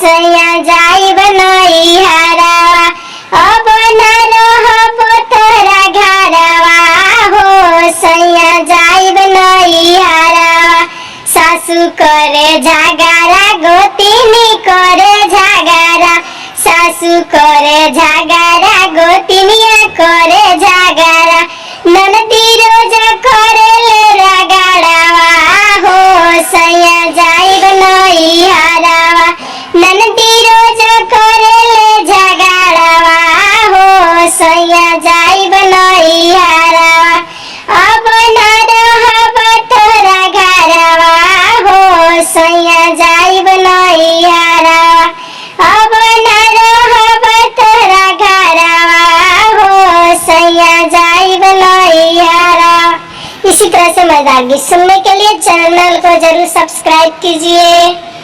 सैया जाई बनई हरावा, अब न रहबो तोरा घरवा हो सैया जाई बनई हरावा। सासू करे झगड़ा गोतिनी करे झगड़ा, सासू करे झगड़ा गोतिनिया करे झगड़ा, ननदी रोज करे ले रगड़वा हो सैया जाई बनई हरावा। ननदी रोज करे ले झगड़वा हो सैया जाई बनई हरावा, अब न रहब तोरा घरवा हो सैया जाई बनई हरावा, अब न रहब तोरा घरवा हो सैया जाई बनई हरावा। इसी तरह से मजेदार गीत सुनने के लिए चैनल को जरूर सब्सक्राइब कीजिए।